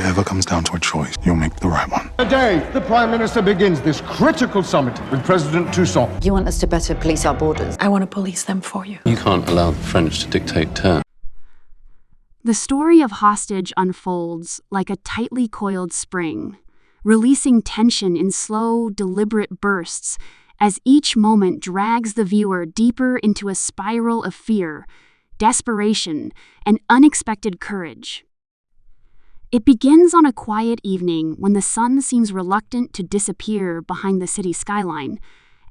it ever comes down to a choice, you'll make the right one. Today, the Prime Minister begins this critical summit with President Toussaint. You want us to better police our borders? I want to police them for you. You can't allow the French to dictate terms. The story of Hostage unfolds like a tightly coiled spring, releasing tension in slow, deliberate bursts as each moment drags the viewer deeper into a spiral of fear, desperation, and unexpected courage. It begins on a quiet evening when the sun seems reluctant to disappear behind the city skyline,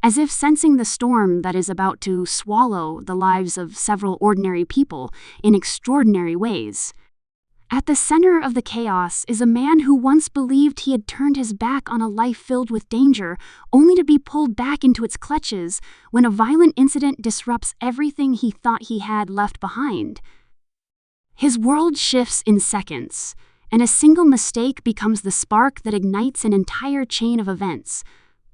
as if sensing the storm that is about to swallow the lives of several ordinary people in extraordinary ways. At the center of the chaos is a man who once believed he had turned his back on a life filled with danger, only to be pulled back into its clutches when a violent incident disrupts everything he thought he had left behind. His world shifts in seconds, and a single mistake becomes the spark that ignites an entire chain of events,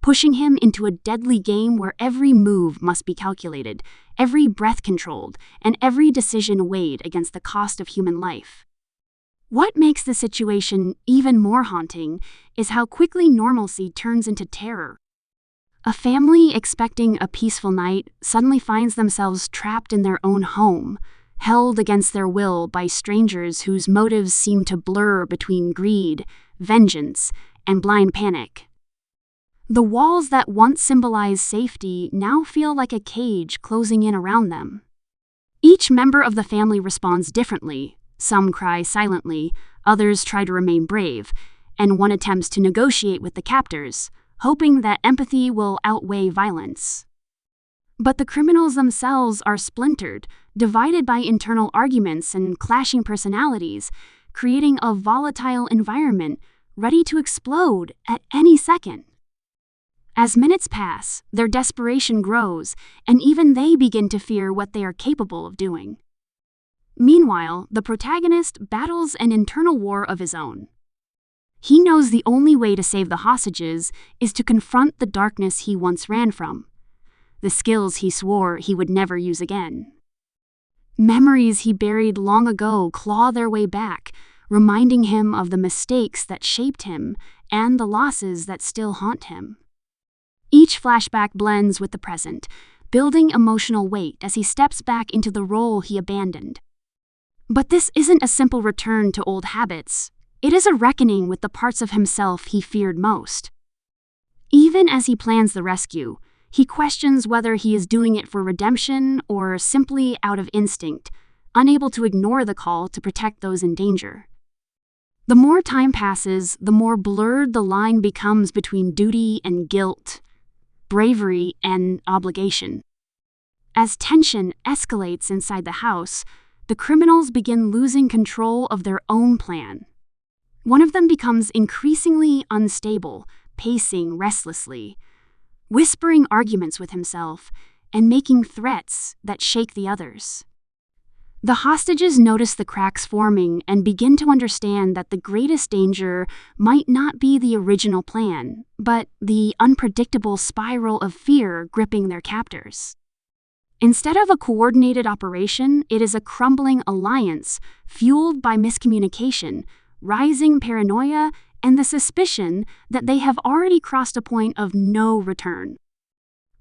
pushing him into a deadly game where every move must be calculated, every breath controlled, and every decision weighed against the cost of human life. What makes the situation even more haunting is how quickly normalcy turns into terror. A family expecting a peaceful night suddenly finds themselves trapped in their own home, held against their will by strangers whose motives seem to blur between greed, vengeance, and blind panic. The walls that once symbolized safety now feel like a cage closing in around them. Each member of the family responds differently. Some cry silently, others try to remain brave, and one attempts to negotiate with the captors, hoping that empathy will outweigh violence. But the criminals themselves are splintered, divided by internal arguments and clashing personalities, creating a volatile environment ready to explode at any second. As minutes pass, their desperation grows, and even they begin to fear what they are capable of doing. Meanwhile, the protagonist battles an internal war of his own. He knows the only way to save the hostages is to confront the darkness he once ran from, the skills he swore he would never use again. Memories he buried long ago claw their way back, reminding him of the mistakes that shaped him and the losses that still haunt him. Each flashback blends with the present, building emotional weight as he steps back into the role he abandoned. But this isn't a simple return to old habits. It is a reckoning with the parts of himself he feared most. Even as he plans the rescue, he questions whether he is doing it for redemption or simply out of instinct, unable to ignore the call to protect those in danger. The more time passes, the more blurred the line becomes between duty and guilt, bravery and obligation. As tension escalates inside the house, the criminals begin losing control of their own plan. One of them becomes increasingly unstable, pacing restlessly, whispering arguments with himself, and making threats that shake the others. The hostages notice the cracks forming and begin to understand that the greatest danger might not be the original plan, but the unpredictable spiral of fear gripping their captors. Instead of a coordinated operation, it is a crumbling alliance fueled by miscommunication, rising paranoia, and the suspicion that they have already crossed a point of no return.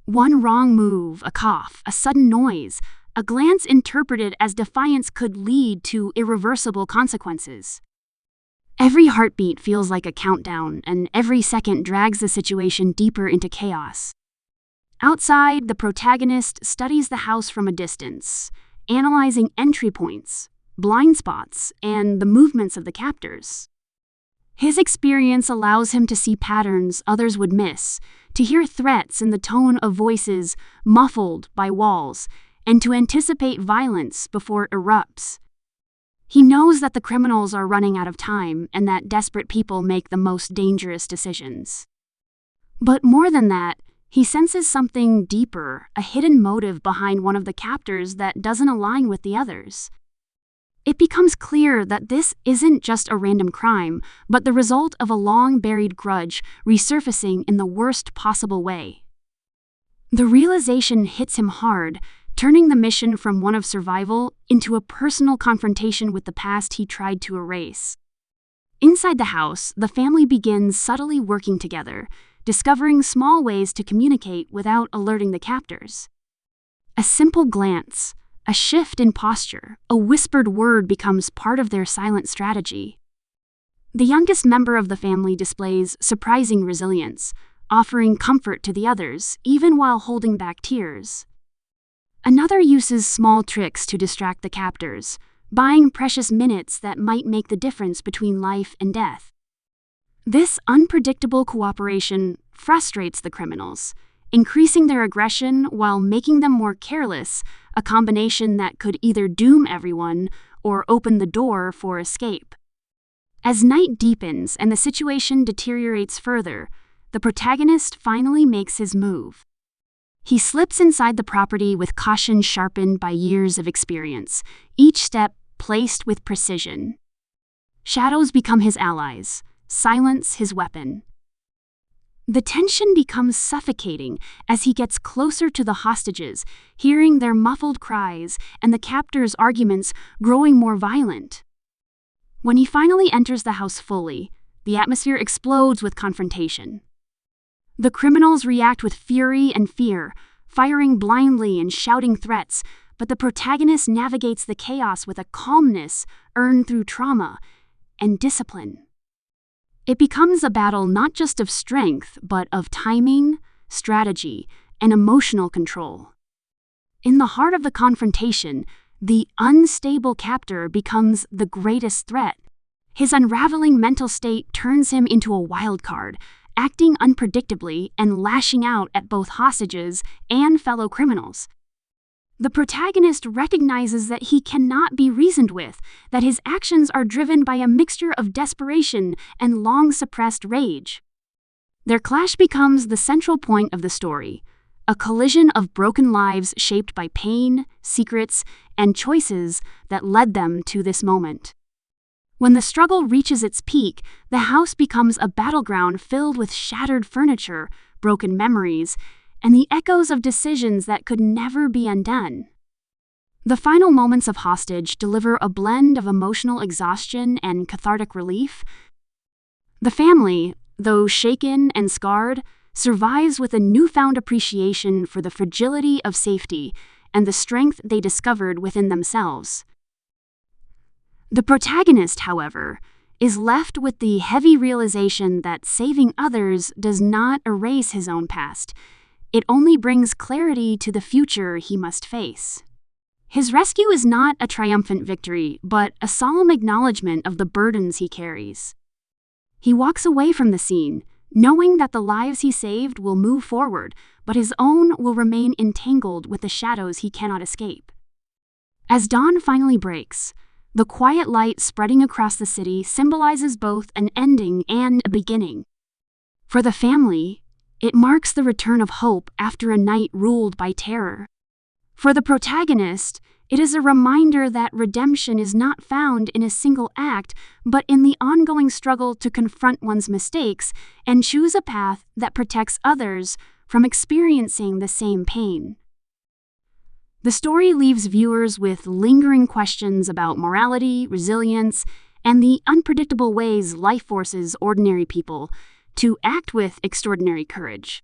One wrong move, a cough, a sudden noise, a glance interpreted as defiance could lead to irreversible consequences. Every heartbeat feels like a countdown, and every second drags the situation deeper into chaos. Outside, the protagonist studies the house from a distance, analyzing entry points, blind spots, and the movements of the captors. His experience allows him to see patterns others would miss, to hear threats in the tone of voices muffled by walls, and to anticipate violence before it erupts. He knows that the criminals are running out of time and that desperate people make the most dangerous decisions. But more than that, he senses something deeper, a hidden motive behind one of the captors that doesn't align with the others. It becomes clear that this isn't just a random crime, but the result of a long-buried grudge resurfacing in the worst possible way. The realization hits him hard, turning the mission from one of survival into a personal confrontation with the past he tried to erase. Inside the house, the family begins subtly working together, discovering small ways to communicate without alerting the captors. A simple glance, a shift in posture, a whispered word becomes part of their silent strategy. The youngest member of the family displays surprising resilience, offering comfort to the others, even while holding back tears. Another uses small tricks to distract the captors, buying precious minutes that might make the difference between life and death. This unpredictable cooperation frustrates the criminals, increasing their aggression while making them more careless, a combination that could either doom everyone or open the door for escape. As night deepens and the situation deteriorates further, the protagonist finally makes his move. He slips inside the property with caution sharpened by years of experience, each step placed with precision. Shadows become his allies, silence his weapon. The tension becomes suffocating as he gets closer to the hostages, hearing their muffled cries and the captors' arguments growing more violent. When he finally enters the house fully, the atmosphere explodes with confrontation. The criminals react with fury and fear, firing blindly and shouting threats, but the protagonist navigates the chaos with a calmness earned through trauma and discipline. It becomes a battle not just of strength, but of timing, strategy, and emotional control. In the heart of the confrontation, the unstable captor becomes the greatest threat. His unraveling mental state turns him into a wild card, acting unpredictably and lashing out at both hostages and fellow criminals. The protagonist recognizes that he cannot be reasoned with, that his actions are driven by a mixture of desperation and long-suppressed rage. Their clash becomes the central point of the story, a collision of broken lives shaped by pain, secrets, and choices that led them to this moment. When the struggle reaches its peak, the house becomes a battleground filled with shattered furniture, broken memories, and the echoes of decisions that could never be undone. The final moments of Hostage deliver a blend of emotional exhaustion and cathartic relief. The family, though shaken and scarred, survives with a newfound appreciation for the fragility of safety and the strength they discovered within themselves. The protagonist, however, is left with the heavy realization that saving others does not erase his own past. It only brings clarity to the future he must face. His rescue is not a triumphant victory, but a solemn acknowledgement of the burdens he carries. He walks away from the scene, knowing that the lives he saved will move forward, but his own will remain entangled with the shadows he cannot escape. As dawn finally breaks, the quiet light spreading across the city symbolizes both an ending and a beginning. For the family, it marks the return of hope after a night ruled by terror. For the protagonist, it is a reminder that redemption is not found in a single act, but in the ongoing struggle to confront one's mistakes and choose a path that protects others from experiencing the same pain. The story leaves viewers with lingering questions about morality, resilience, and the unpredictable ways life forces ordinary people to act with extraordinary courage.